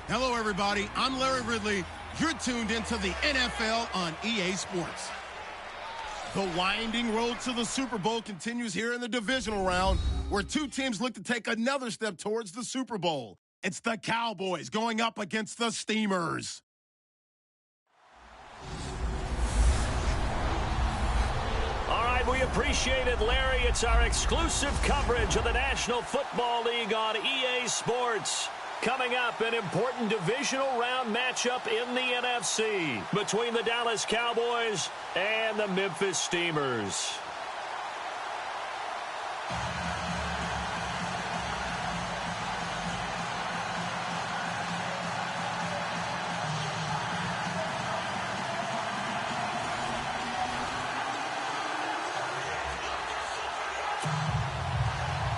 Hello, everybody. I'm Larry Ridley. You're tuned into the NFL on EA Sports. The winding road to the Super Bowl continues here in the divisional round, where two teams look to take another step towards the Super Bowl. It's the Cowboys going up against the Steamers. All right, we appreciate it, Larry. It's our exclusive coverage of the National Football League on EA Sports. Coming up, an important divisional round matchup in the NFC between the Dallas Cowboys and the Memphis Steamers.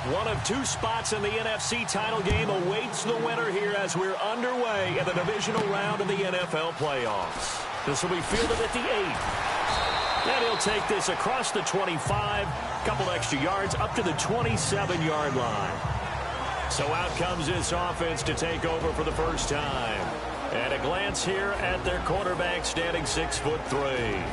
One of two spots in the NFC title game awaits the winner here as we're underway in the divisional round of the NFL playoffs. This will be fielded at the 8. And he'll take this across the 25, couple extra yards up to the 27-yard line. So out comes this offense to take over for the first time. And a glance here at their quarterback standing 6'3".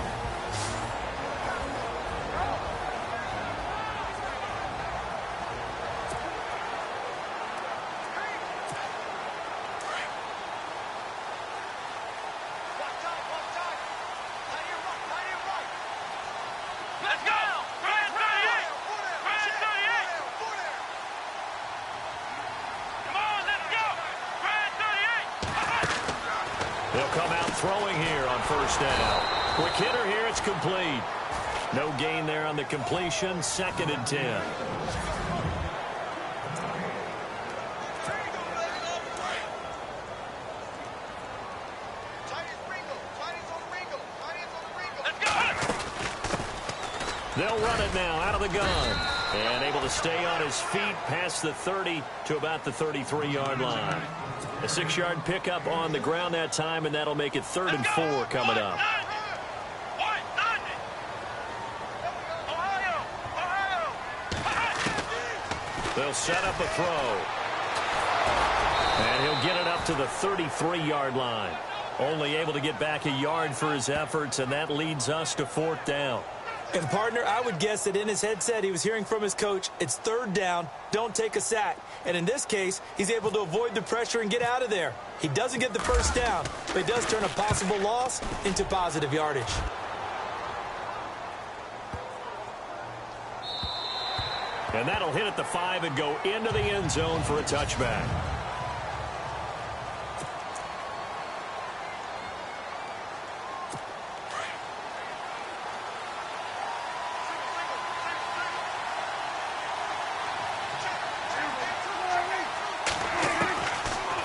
They'll come out throwing here on first down. Quick hitter here, it's complete. No gain there on the completion, 2nd and 10. They'll run it now out of the gun. And able to stay on his feet past the 30 to about the 33-yard line. A 6-yard pickup on the ground that time, and that'll make it 3rd and 4 coming up. They'll set up a throw. And he'll get it up to the 33-yard line. Only able to get back a yard for his efforts, and that leads us to 4th down. And, partner, I would guess that in his headset he was hearing from his coach, it's 3rd down, don't take a sack. And in this case, he's able to avoid the pressure and get out of there. He doesn't get the first down, but he does turn a possible loss into positive yardage. And that'll hit at the 5 and go into the end zone for a touchback.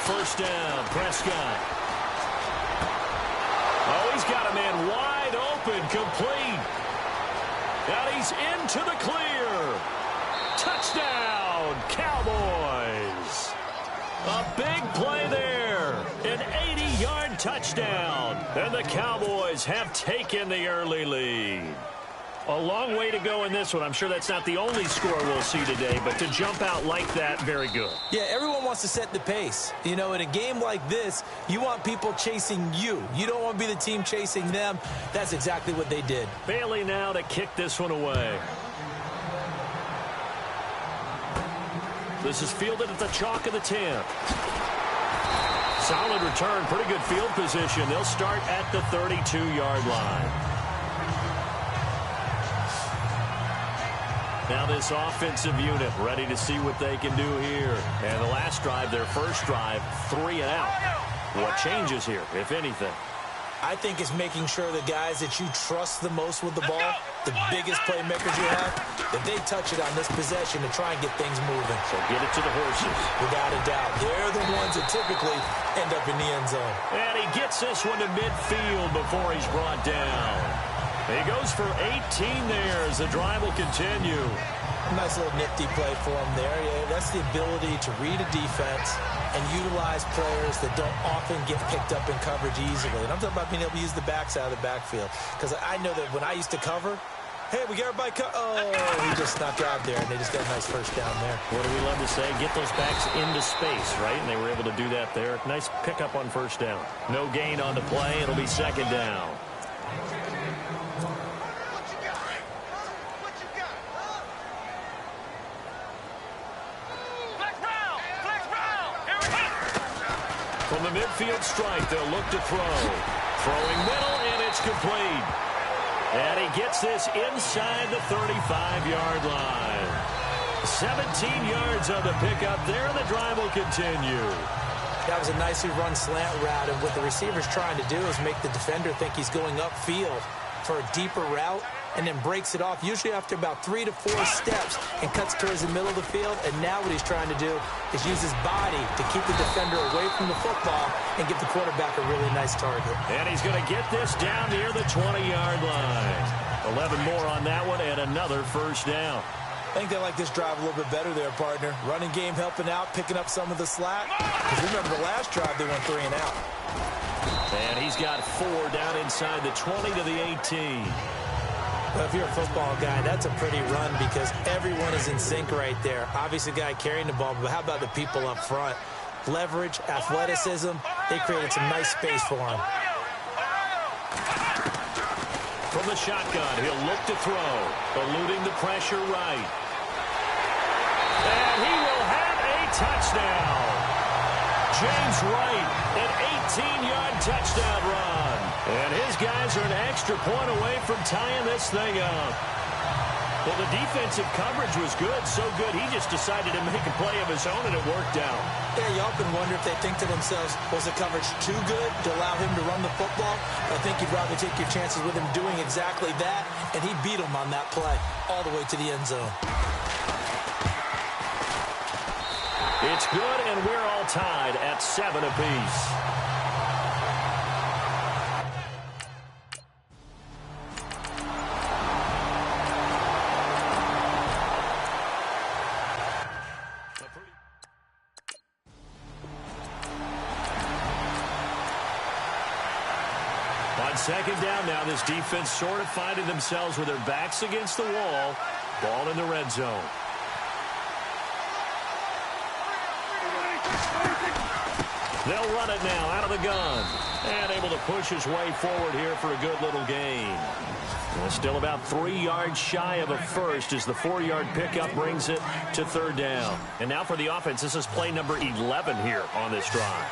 First down, Prescott. Oh, he's got a man wide open, complete. And he's into the clear. Touchdown, Cowboys. A big play there. An 80-yard touchdown. And the Cowboys have taken the early lead. A long way to go in this one. I'm sure that's not the only score we'll see today, but to jump out like that, very good. Yeah, everyone wants to set the pace. You know, in a game like this, you want people chasing you. You don't want to be the team chasing them. That's exactly what they did. Bailey now to kick this one away. This is fielded at the chalk of the 10. Solid return, pretty good field position. They'll start at the 32-yard line. Now this offensive unit ready to see what they can do here. And the last drive, their first drive, 3 and out. What changes here, if anything? I think it's making sure the guys that you trust the most with the ball, the biggest playmakers you have, that they touch it on this possession to try and get things moving. So get it to the horses. Without a doubt. They're the ones that typically end up in the end zone. And he gets this one to midfield before he's brought down. He goes for 18 there as the drive will continue. Nice little nifty play for him there. Yeah, that's the ability to read a defense and utilize players that don't often get picked up in coverage easily. And I'm talking about being able to use the backside of the backfield. Because I know that when I used to cover, Hey, we got everybody oh, he just snuck out there, and they just got a nice first down there. What do we love to say? Get those backs into space, right? And they were able to do that there. Nice pickup on first down. No gain on the play. It'll be second down. From the midfield stripe, they'll look to throw. Throwing middle, and it's complete. And he gets this inside the 35-yard line. 17 yards on the pickup there, and the drive will continue. That was a nicely run slant route, and what the receiver's trying to do is make the defender think he's going upfield for a deeper route, and then breaks it off, usually after about 3 to 4 steps, and cuts towards the middle of the field. And now what he's trying to do is use his body to keep the defender away from the football and give the quarterback a really nice target. And he's going to get this down near the 20-yard line. 11 more on that one, and another first down. I think they like this drive a little bit better there, partner. Running game helping out, picking up some of the slack. Because remember the last drive, they went 3 and out. And he's got 4 down inside the 20 to the 18. Well, if you're a football guy, that's a pretty run because everyone is in sync right there. Obviously, the guy carrying the ball, but how about the people up front? Leverage, athleticism, they created some nice space for him. From the shotgun, he'll look to throw, eluding the pressure right. And he will have a touchdown. James Wright, an 18-yard touchdown run. And his guys are an extra point away from tying this thing up. Well, the defensive coverage was good, so good he just decided to make a play of his own, and it worked out. Yeah, you often wonder if they think to themselves, was the coverage too good to allow him to run the football? I think you'd rather take your chances with him doing exactly that, and he beat him on that play all the way to the end zone. It's good, and we're all tied at 7 apiece. On second down now, this defense sort of finding themselves with their backs against the wall. Ball in the red zone. They'll run it now out of the gun. And able to push his way forward here for a good little gain. Still about 3 yards shy of a first as the 4-yard pickup brings it to third down. And now for the offense, this is play number 11 here on this drive.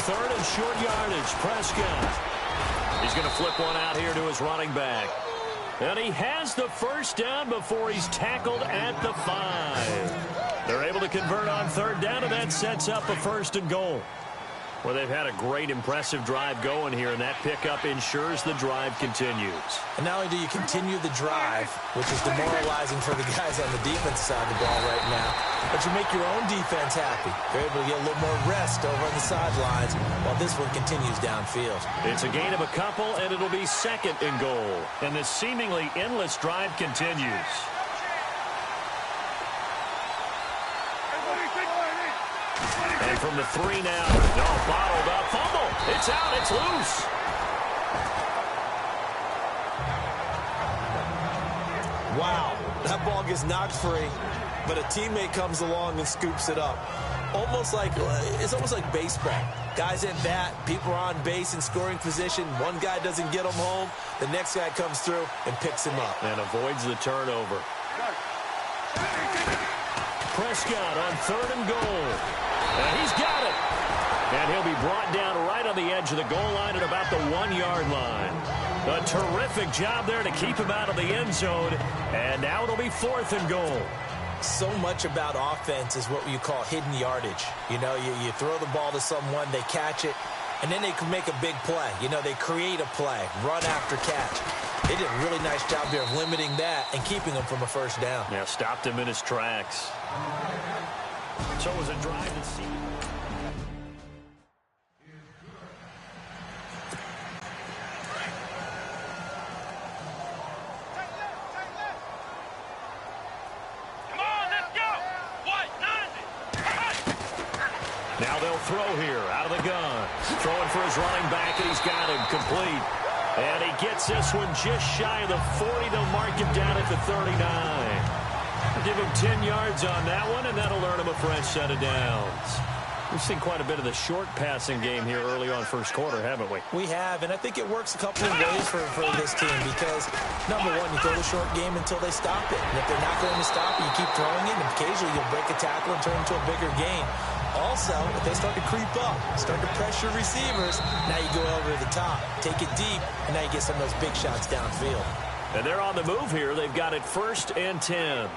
Third and short yardage, Prescott. He's going to flip one out here to his running back. And he has the first down before he's tackled at the 5. They're able to convert on third down, and that sets up a first and goal. Well, they've had a great, impressive drive going here, and that pickup ensures the drive continues. And not only do you continue the drive, which is demoralizing for the guys on the defense side of the ball right now, but you make your own defense happy. They're able to get a little more rest over on the sidelines while this one continues downfield. It's a gain of a couple, and it'll be second and goal. And this seemingly endless drive continues. And from the 3 now, no, bottled up, fumble. It's out, it's loose. Wow, that ball gets knocked free, but a teammate comes along and scoops it up. It's almost like baseball. Guys at bat, people are on base in scoring position. One guy doesn't get him home. The next guy comes through and picks him up. And avoids the turnover. Prescott on third and goal. And he's got it. And he'll be brought down right on the edge of the goal line at about the 1-yard line. A terrific job there to keep him out of the end zone. And now it'll be fourth and goal. So much about offense is what you call hidden yardage. You know, you throw the ball to someone, they catch it, and then they can make a big play. You know, they create a play, run after catch. They did a really nice job there of limiting that and keeping him from a first down. Yeah, stopped him in his tracks. So it was a drive that seemed... Now they'll throw here out of the gun. Throwing for his running back, and he's got him complete. And he gets this one just shy of the 40. They'll mark him down at the 39. Give him 10 yards on that one, and that'll earn him a fresh set of downs. We've seen quite a bit of the short passing game here early on first quarter, haven't we? We have, and I think it works a couple of ways for this team because, number one, you throw the short game until they stop it. And if they're not going to stop it, you keep throwing it, and occasionally you'll break a tackle and turn into a bigger gain. Also, if they start to creep up, start to pressure receivers, now you go over the top, take it deep, and now you get some of those big shots downfield. And they're on the move here. They've got it 1st and 10.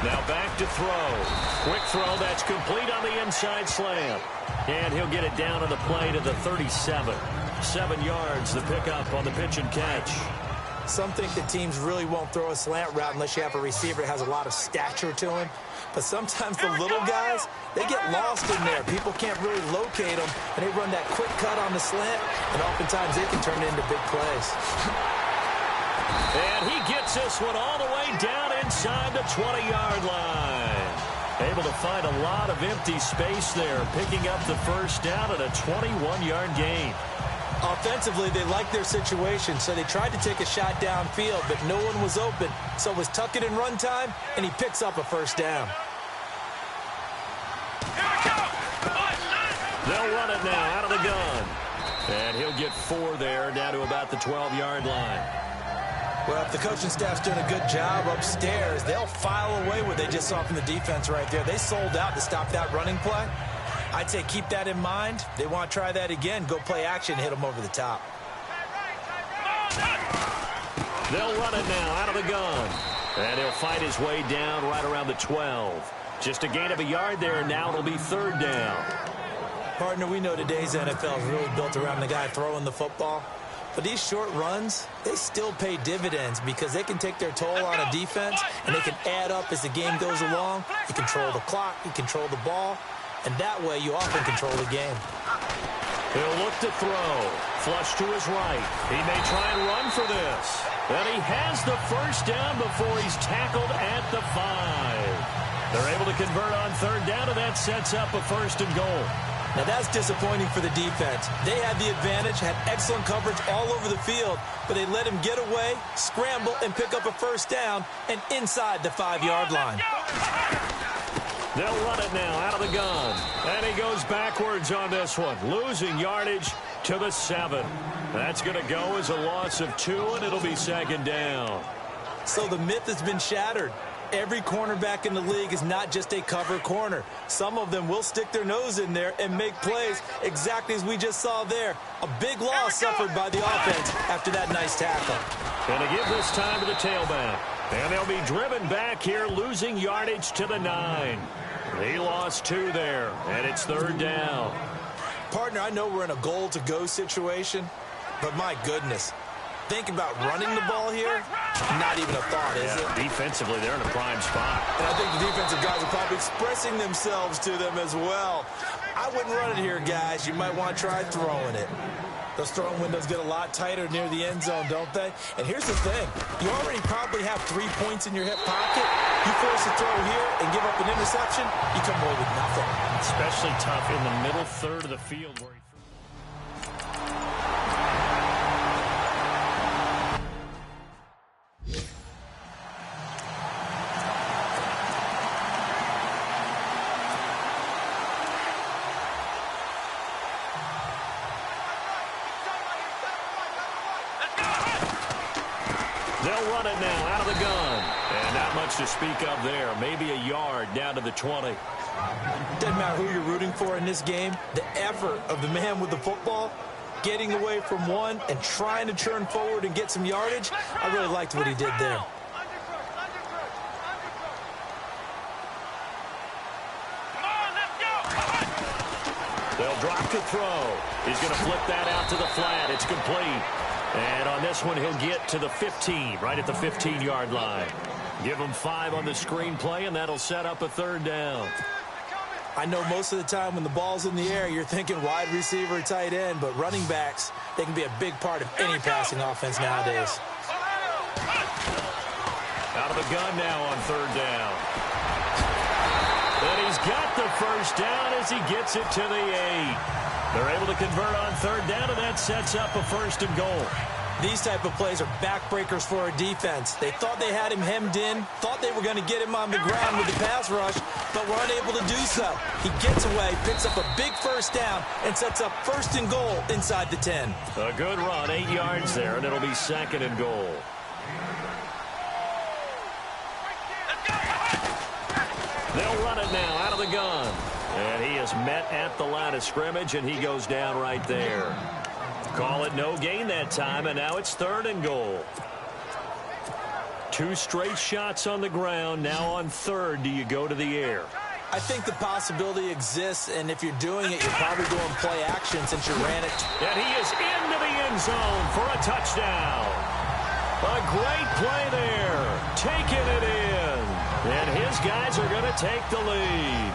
Now back to throw. Quick throw that's complete on the inside slant. And he'll get it down on the play to the 37. 7 yards the pickup on the pitch and catch. Some think that teams really won't throw a slant route unless you have a receiver that has a lot of stature to him. But sometimes the little guys, they get lost in there. People can't really locate them, and they run that quick cut on the slant, and oftentimes they can turn it into big plays. And he gets this one all the way down inside the 20-yard line. Able to find a lot of empty space there, picking up the first down at a 21-yard gain. Offensively, they liked their situation, so they tried to take a shot downfield, but no one was open. So it was tuck it in run time, and he picks up a first down. They'll run it now out of the gun. And he'll get 4 there, down to about the 12-yard line. Well, if the coaching staff's doing a good job upstairs, they'll file away what they just saw from the defense right there. They sold out to stop that running play. I'd say keep that in mind. They want to try that again. Go play action, hit them over the top. They'll run it now out of the gun. And he'll fight his way down right around the 12. Just a gain of a yard there, and now it'll be 3rd down. Partner, we know today's NFL is really built around the guy throwing the football. But these short runs, they still pay dividends because they can take their toll on a defense, and they can add up as the game goes along. You control the clock, you control the ball, and that way you often control the game. He'll look to throw. Flush to his right. He may try and run for this. And he has the first down before he's tackled at the 5. They're able to convert on 3rd down, and that sets up a 1st and goal. Now that's disappointing for the defense. They had the advantage, had excellent coverage all over the field, but they let him get away, scramble, and pick up a first down, and inside the 5-yard line. They'll run it now out of the gun. And he goes backwards on this one, losing yardage to the 7. That's going to go as a loss of 2, and it'll be 2nd down. So the myth has been shattered. Every cornerback in the league is not just a cover corner. Some of them will stick their nose in there and make plays exactly as we just saw there. A big loss suffered by the offense after that nice tackle. And to give this time to the tailback. And they'll be driven back here, losing yardage to the 9. He lost 2 there, and it's 3rd down. Partner, I know we're in a goal-to-go situation, but my goodness. Think about running the ball here. Not even a thought, is it? Defensively, they're in a prime spot. And I think the defensive guys are probably expressing themselves to them as well. I wouldn't run it here, guys. You might want to try throwing it. Those throwing windows get a lot tighter near the end zone, don't they? And here's the thing. You already probably have 3 points in your hip pocket. You force a throw here and give up an interception, you come away with nothing. Especially tough in the middle third of the field where he... They'll run it now out of the gun. And not much to speak of there. Maybe a yard down to the 20. Doesn't matter who you're rooting for in this game. The effort of the man with the football, getting away from one and trying to turn forward and get some yardage, I really liked what he did there. They'll drop to throw. He's going to flip that out to the flat. It's complete. And on this one, he'll get to the 15, right at the 15-yard line. Give him 5 on the screenplay, and that'll set up a 3rd down. I know most of the time when the ball's in the air, you're thinking wide receiver, tight end, but running backs, they can be a big part of any passing offense nowadays. Out of the gun now on third down. And he's got the first down as he gets it to the 8. They're able to convert on third down, and that sets up a 1st and goal. These type of plays are backbreakers for a defense. They thought they had him hemmed in, thought they were going to get him on the ground with the pass rush, but were unable to do so. He gets away, picks up a big first down, and sets up 1st and goal inside the 10. A good run, 8 yards there, and it'll be 2nd and goal. They'll run it now out of the gun. And he is met at the line of scrimmage, and he goes down right there. Call it no gain that time, and now it's 3rd and goal. 2 straight shots on the ground. Now on 3rd, do you go to the air? I think the possibility exists, and if you're doing it, you're probably doing play action since you ran it. And he is into the end zone for a touchdown. A great play there. Taking it in. And his guys are going to take the lead.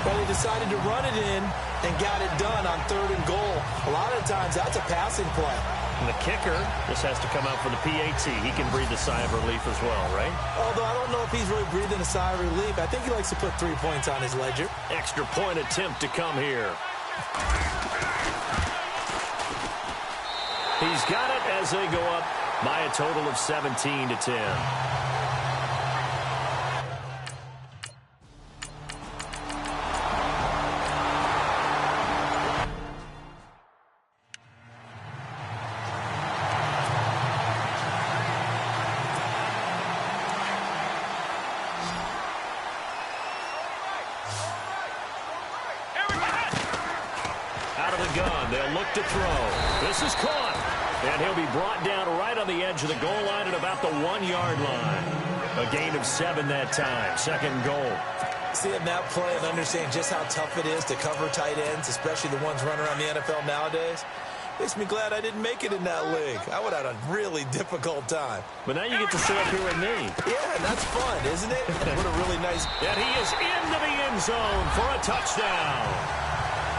Well, he decided to run it in and got it done on 3rd and goal. A lot of times, that's a passing play. And the kicker just has to come out for the PAT. He can breathe a sigh of relief as well, right? Although I don't know if he's really breathing a sigh of relief. I think he likes to put 3 points on his ledger. Extra point attempt to come here. He's got it as they go up by a total of 17-10. To throw. This is caught. And he'll be brought down right on the edge of the goal line at about the 1-yard line. A gain of 7 that time. 2nd goal. Seeing that play and understand just how tough it is to cover tight ends, especially the ones running around the NFL nowadays, makes me glad I didn't make it in that league. I would have had a really difficult time. But now you get to sit up here with me. Yeah, that's fun, isn't it? What a really nice... And he is into the end zone for a touchdown.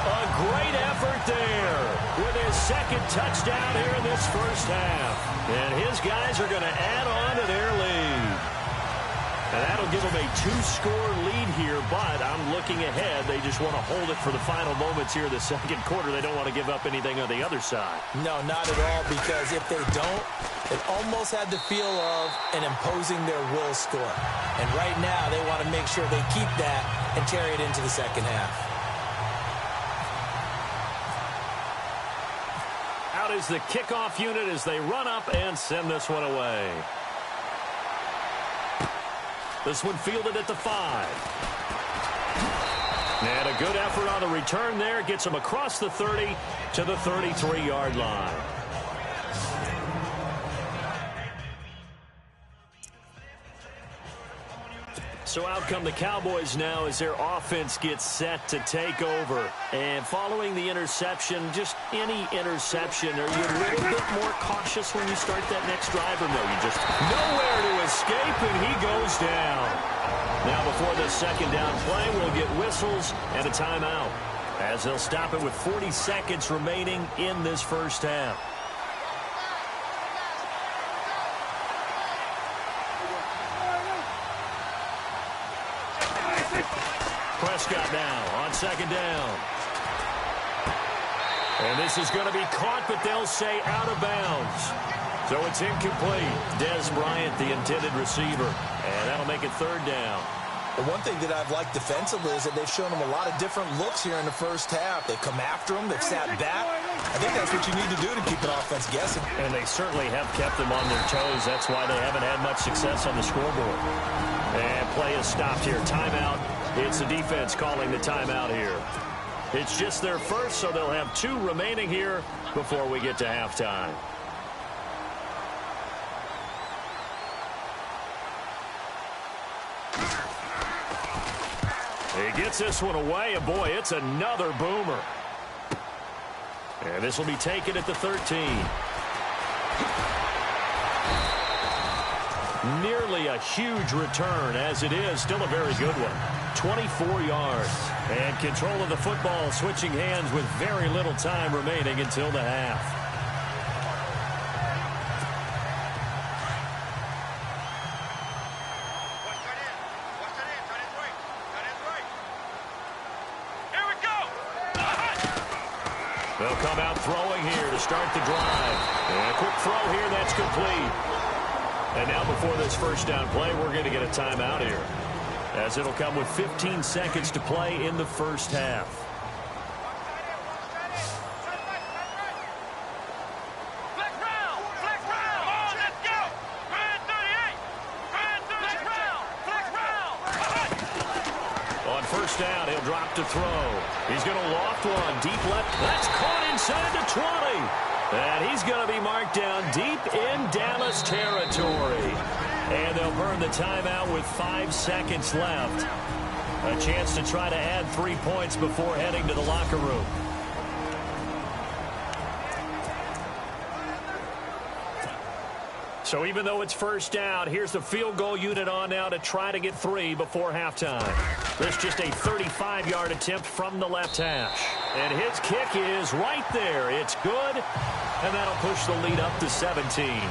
A great effort there with his 2nd touchdown here in this first half. And his guys are going to add on to their lead. And that'll give them a 2-score lead here, but I'm looking ahead. They just want to hold it for the final moments here in the 2nd quarter. They don't want to give up anything on the other side. No, not at all, because if they don't, it almost had the feel of an imposing their will score. And right now, they want to make sure they keep that and carry it into the 2nd half. Out is the kickoff unit as they run up and send this one away. This one fielded at the 5. And a good effort on the return there. Gets him across the 30 to the 33-yard line. So out come the Cowboys now as their offense gets set to take over. And following the interception, just any interception, are you a little bit more cautious when you start that next drive, or no? You just nowhere to escape, and he goes down. Now before the 2nd down play, we'll get whistles and a timeout, as they'll stop it with 40 seconds remaining in this first half. Prescott now on 2nd down. And this is going to be caught, but they'll say out of bounds. So it's incomplete. Dez Bryant, the intended receiver. And that'll make it 3rd down. The one thing that I've liked defensively is that they've shown them a lot of different looks here in the first half. They've come after them. They've sat back. I think that's what you need to do to keep an offense guessing. And they certainly have kept them on their toes. That's why they haven't had much success on the scoreboard. And play is stopped here. Timeout. It's the defense calling the timeout here. It's just their first, so they'll have 2 remaining here before we get to halftime. He gets this one away, and boy, it's another boomer. And this will be taken at the 13. Nearly a huge return, as it is still a very good one. 24 yards. And control of the football switching hands with very little time remaining until the half. They'll come out throwing here to start the drive. And a quick throw here, that's complete. And now before this first down play, we're going to get a timeout here, as it'll come with 15 seconds to play in the first half. First down, he'll drop to throw. He's going to loft one deep left. That's caught inside the 20. And he's going to be marked down deep in Dallas territory. And they'll burn the timeout with 5 seconds left. A chance to try to add 3 points before heading to the locker room. So even though it's first down, here's the field goal unit on now to try to get 3 before halftime. This just a 35-yard attempt from the left hash. And his kick is right there. It's good, and that'll push the lead up to 17.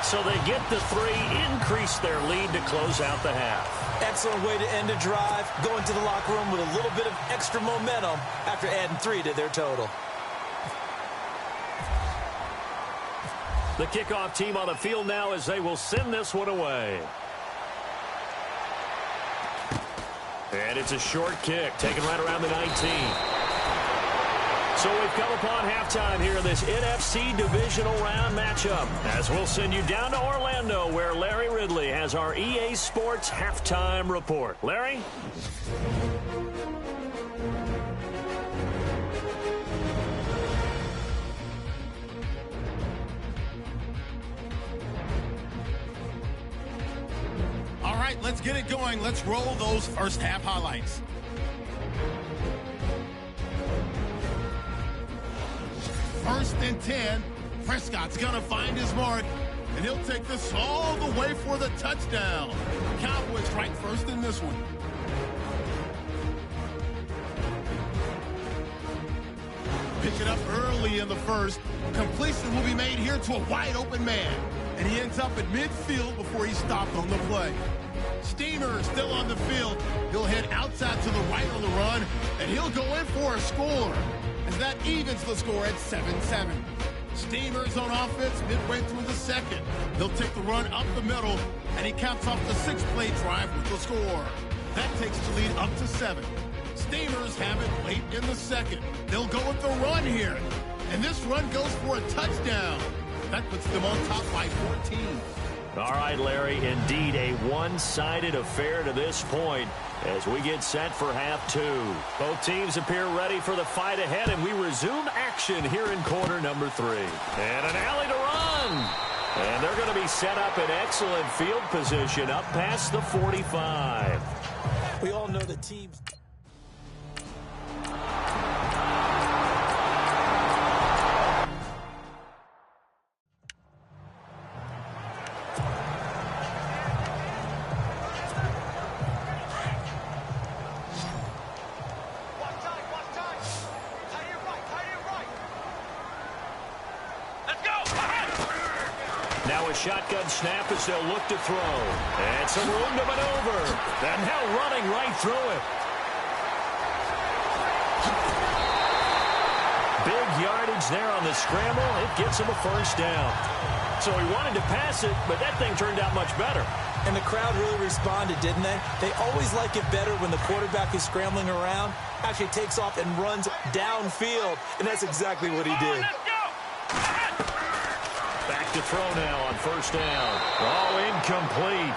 So they get the 3, increase their lead to close out the half. Excellent way to end a drive, going to the locker room with a little bit of extra momentum after adding 3 to their total. The kickoff team on the field now as they will send this one away. And it's a short kick, taken right around the 19. So we've come upon halftime here in this NFC divisional round matchup, as we'll send you down to Orlando, where Larry Ridley has our EA Sports halftime report. Larry? All right, let's get it going. Let's roll those first half highlights. First and 10. Prescott's going to find his mark, and he'll take this all the way for the touchdown. Cowboys strike first in this one. Pick it up early in the first. Completion will be made here to a wide-open man, and he ends up at midfield before he's stopped on the play. Steamer still on the field. He'll head outside to the right on the run, and he'll go in for a score, as that evens the score at 7-7. Steamer's on offense midway through the second. He'll take the run up the middle, and he caps off the 6-play drive with the score. That takes the lead up to 7. Steamers have it late in the second. They'll go with the run here, and this run goes for a touchdown. That puts them on top by 14. All right, Larry, indeed a one-sided affair to this point as we get set for half 2. Both teams appear ready for the fight ahead, and we resume action here in quarter number 3. And an alley to run. And they're going to be set up in excellent field position up past the 45. We all know the teams. Shotgun snap as they'll look to throw. And some room to maneuver. And now running right through it. Big yardage there on the scramble. It gets him a first down. So he wanted to pass it, but that thing turned out much better. And the crowd really responded, didn't they? They always like it better when the quarterback is scrambling around, actually takes off and runs downfield. And that's exactly what he did. To throw now on first down. Oh, incomplete.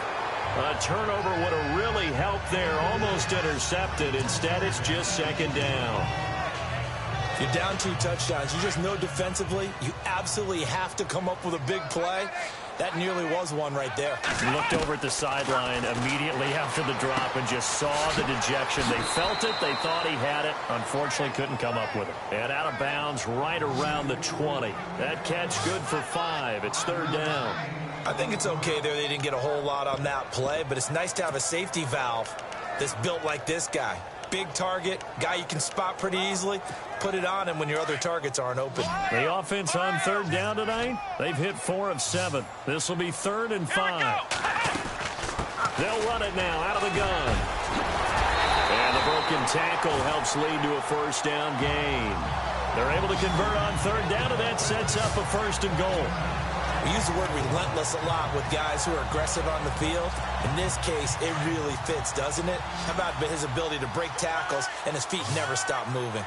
A turnover would have really helped there. Almost intercepted. Instead, it's just second down. You're down 2 touchdowns. You just know defensively you absolutely have to come up with a big play. That nearly was one right there. He looked over at the sideline immediately after the drop and just saw the dejection. They felt it. They thought he had it. Unfortunately, couldn't come up with it. And out of bounds right around the 20. That catch good for 5. It's third down. I think it's okay there. They didn't get a whole lot on that play, but it's nice to have a safety valve that's built like this guy. Big target, guy you can spot pretty easily. Put it on him when your other targets aren't open. The offense on third down tonight, they've hit 4 of 7. This will be 3rd and 5. They'll run it now out of the gun. And the broken tackle helps lead to a first down gain. They're able to convert on third down, and that sets up a 1st and goal. We use the word relentless a lot with guys who are aggressive on the field. In this case, it really fits, doesn't it? How about his ability to break tackles and his feet never stop moving?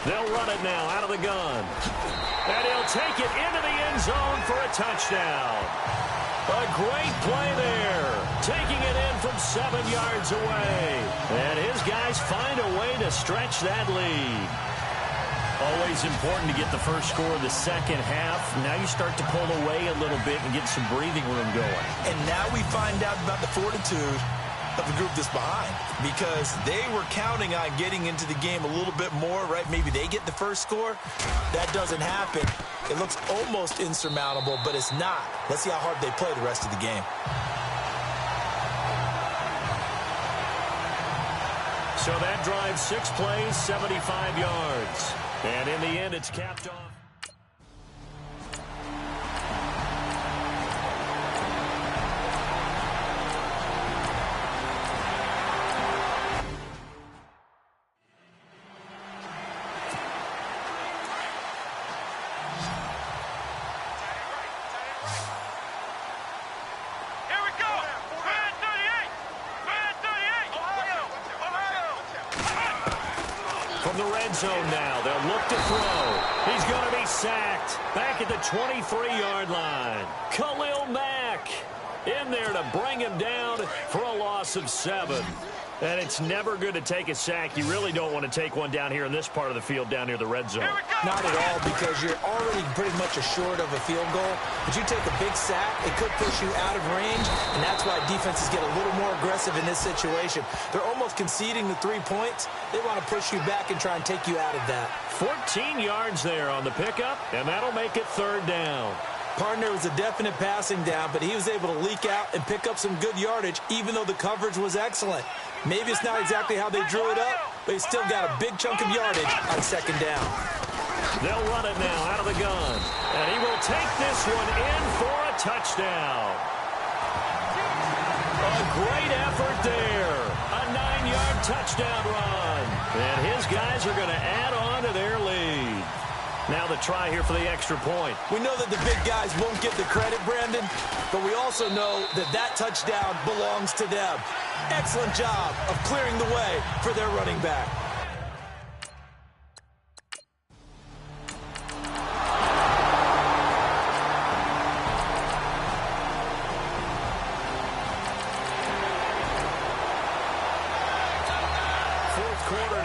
They'll run it now out of the gun. And he'll take it into the end zone for a touchdown. A great play there. Taking it in from 7 yards away. And his guys find a way to stretch that lead. Always important to get the first score of the second half. Now you start to pull away a little bit and get some breathing room going. And now we find out about the fortitude of the group that's behind, because they were counting on getting into the game a little bit more, right? Maybe they get the first score. That doesn't happen. It looks almost insurmountable, but it's not. Let's see how hard they play the rest of the game. So that drive, 6 plays, 75 yards. And in the end, it's capped off. From the red zone now, they'll look to throw. He's going to be sacked back at the 23-yard line. Khalil Mack in there to bring him down for a loss of 7. And it's never good to take a sack. You really don't want to take one down here in this part of the field down near the red zone. Not at all, because you're already pretty much assured of a field goal. But you take a big sack, it could push you out of range, and that's why defenses get a little more aggressive in this situation. They're almost conceding the 3 points. They want to push you back and try and take you out of that. 14 yards there on the pickup, and that'll make it 3rd down. Partner was a definite passing down, but he was able to leak out and pick up some good yardage, even though the coverage was excellent. Maybe it's not exactly how they drew it up, but he still got a big chunk of yardage on 2nd down. They'll run it now out of the gun, and he will take this one in for a touchdown. A great effort there. A 9-yard touchdown run, and his guys are going to add on to their lead. Now the try here for the extra point. We know that the big guys won't get the credit, Brandon, but we also know that that touchdown belongs to them. Excellent job of clearing the way for their running back.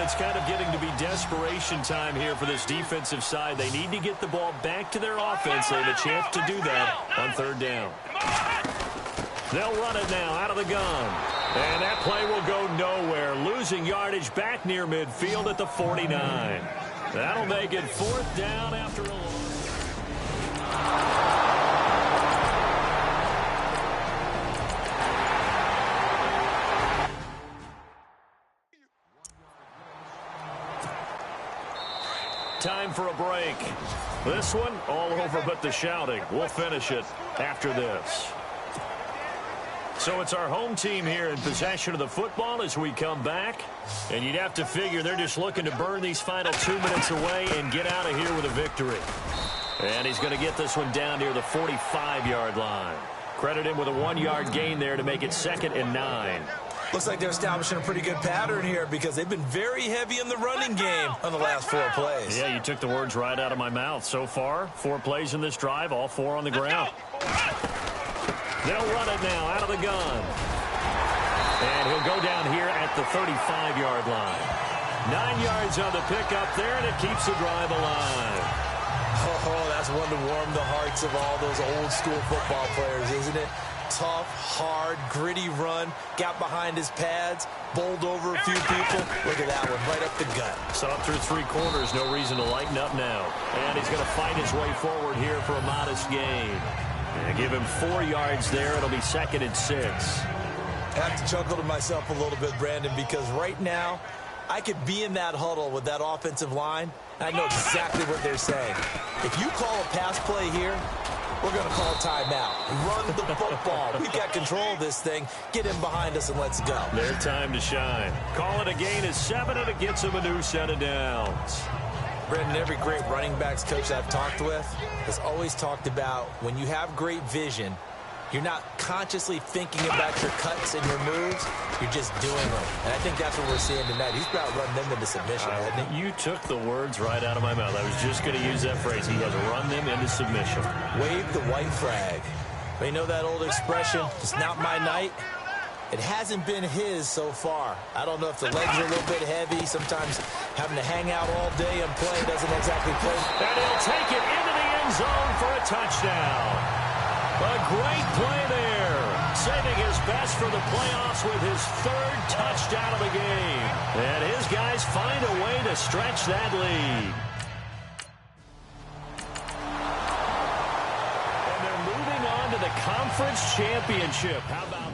It's kind of getting to be desperation time here for this defensive side. They need to get the ball back to their offense. They have a chance to do that on 3rd down. They'll run it now out of the gun. And that play will go nowhere. Losing yardage back near midfield at the 49. That'll make it 4th down after a loss. Time for a break. This one all over but the shouting. We'll finish it after this. So it's our home team here in possession of the football as we come back. And you'd have to figure they're just looking to burn these final 2 minutes away and get out of here with a victory. And he's going to get this one down near the 45-yard line. Credit him with a 1-yard gain there to make it 2nd and 9. Looks like they're establishing a pretty good pattern here, because they've been very heavy in the running game on the last 4 plays. Yeah, you took the words right out of my mouth. So far, 4 plays in this drive, all 4 on the ground. They'll run it now out of the gun. And he'll go down here at the 35-yard line. 9 yards on the pickup there, and it keeps the drive alive. Oh, that's one to warm the hearts of all those old-school football players, isn't it? Tough, hard, gritty run, got behind his pads, bowled over a few people. Look at that one, right up the gut. So up through 3 quarters, no reason to lighten up now. And he's going to fight his way forward here for a modest gain. And give him 4 yards there. It'll be 2nd and 6. I have to chuckle to myself a little bit, Brandon, because right now, I could be in that huddle with that offensive line. I know exactly what they're saying. If you call a pass play here, We're going to call timeout. Run the football. We've got control of this thing. Get him behind us and let's go. Their time to shine. Call it a gain of 7, and it gets them a new set of downs. Brendan, every great running backs coach I've talked with has always talked about when you have great vision, you're not consciously thinking about your cuts and your moves. You're just doing them. And I think that's what we're seeing tonight. He's about running them into submission, hasn't he? You took the words right out of my mouth. I was just going to use that phrase. He has run them into submission. Wave the white flag. You know that old expression, it's not my night? It hasn't been his so far. I don't know if the legs are a little bit heavy. Sometimes having to hang out all day and play doesn't exactly play. And he'll take it into the end zone for a touchdown. A great play there. Saving his best for the playoffs with his 3rd touchdown of the game. And his guys find a way to stretch that lead. And they're moving on to the conference championship. How about